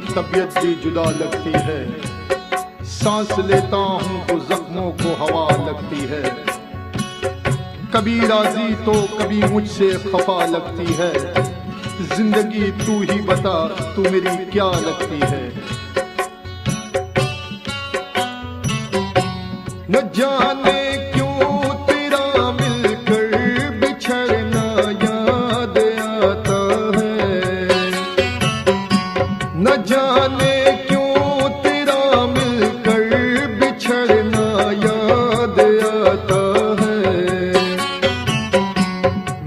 तबीयत भी जुदा लगती है। सांस लेता हूँ तो जख्मों को हवा लगती है। कभी राजी तो कभी मुझसे खफा लगती है। जिंदगी तू ही बता, तू मेरी क्या लगती है। न जाने क्यों तेरा मिलकर बिछड़ना याद आता है। न जाने क्यों तेरा मिलकर बिछड़ना याद आता है।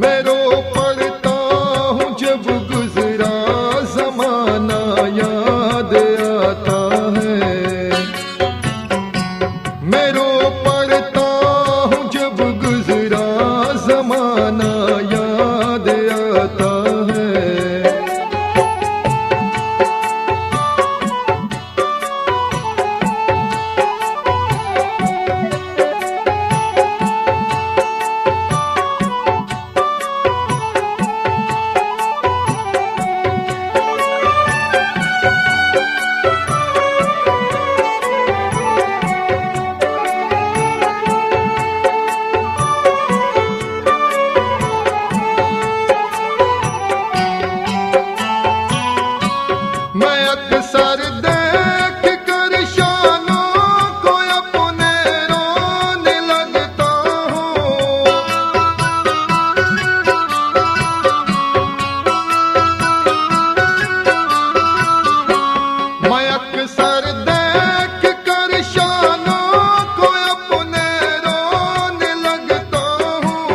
मैं रो पड़ता हूँ जब गुजरा जमाना याद आता है। मैं रो पड़ता हूँ जब गुजरा जमाना याद आता है। मैं अक्सर देख कर शानों को अपने रोने लगता हूँ। मैं अक्सर देख कर शानों को अपने रोने लगता हूँ।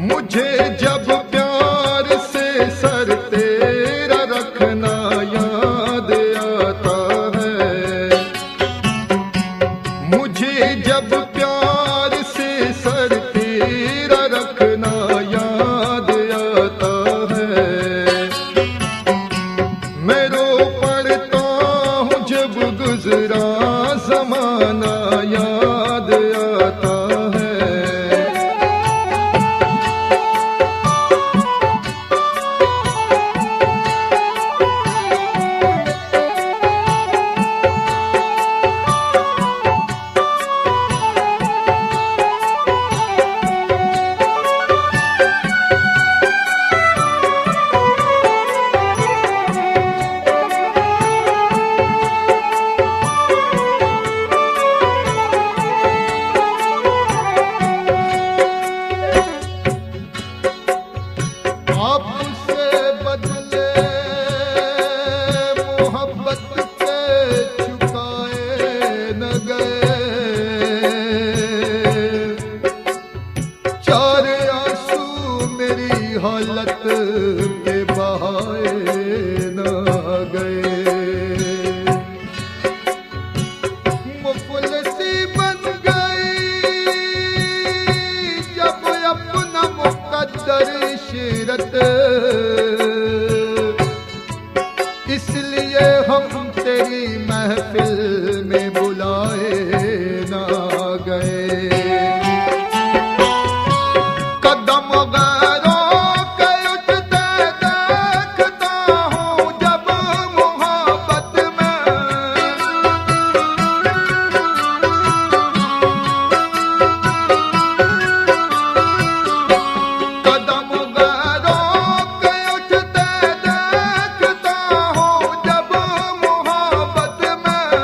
मुझे जब प्यार से सर तेरा रखना याद आता है। मुझे जब प्यार से सर तेरा रखना याद आता है। मैं रो पड़ता हूँ जब गुजरा जमाना याद आता है। आपसे बदले मोहब्बत के चुकाए न गए। चार आंसू मेरी हालत के बहाए न गए। मुफलिसी बन गई जब अपना मुकद्दर इशरत। इसलिए हम तेरी महफिल में बुलाए ना गए। कदम गैरों के उठते देखता हूँ जब मोहब्बत में। कदम गैरों के उठते देखता हूँ जब मोहब्बत में।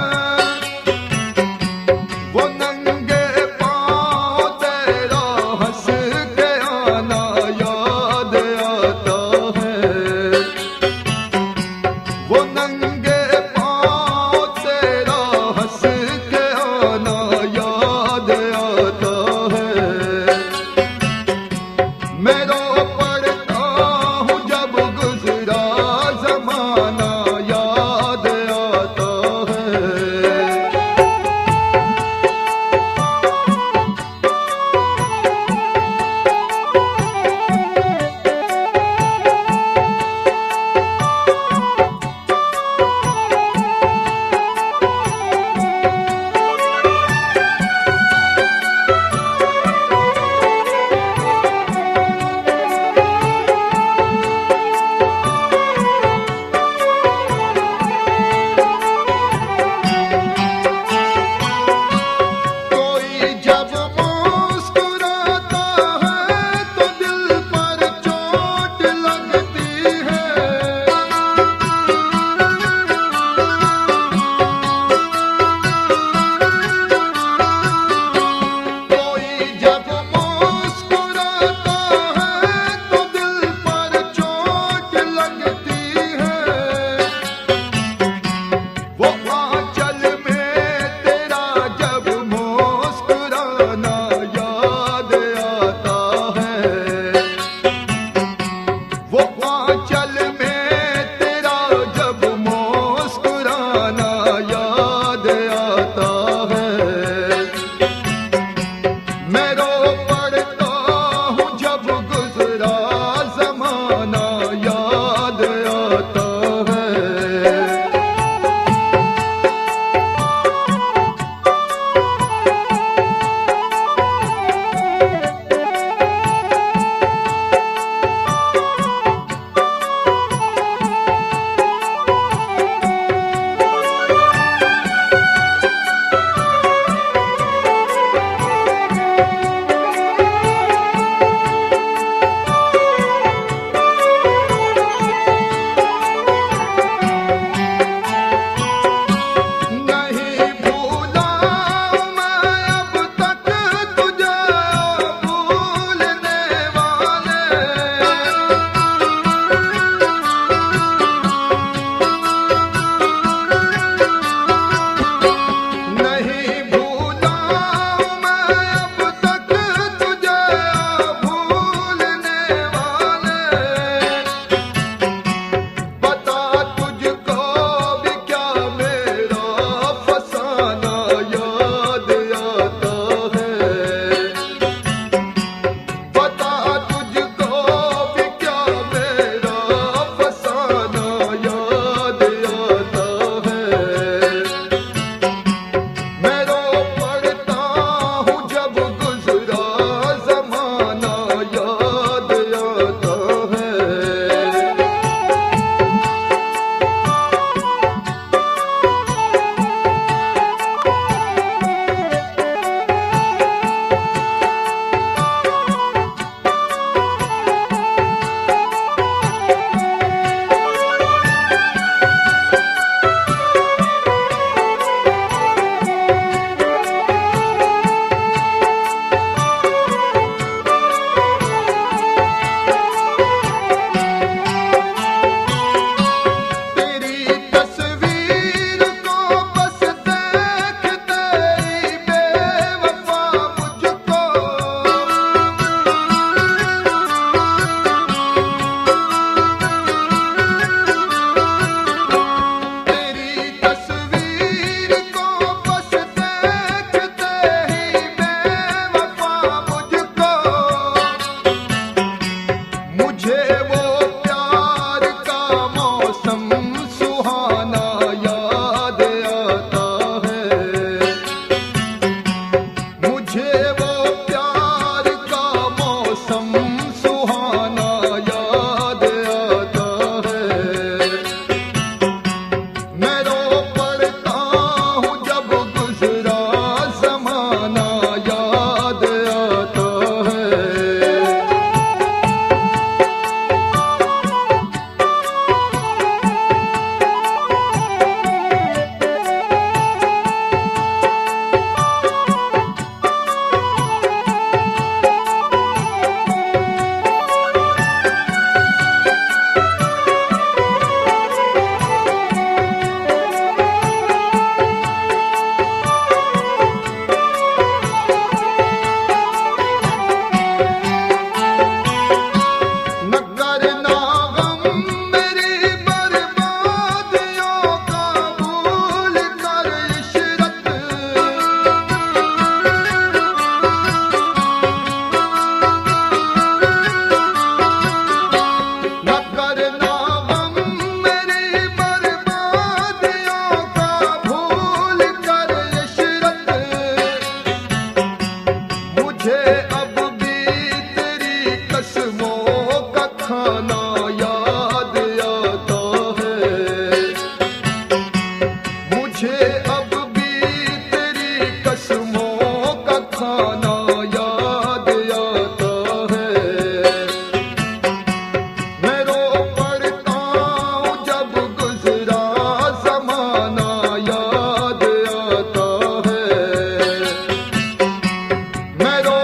वो नंगे पाँव मुझे अब भी तेरी कसमों का खाना याद आता है। मुझे अब भी तेरी कसमों का खाना याद आता है। मैं रो पड़ता हूँ जब गुजरा ज़माना याद आता है। मैं रो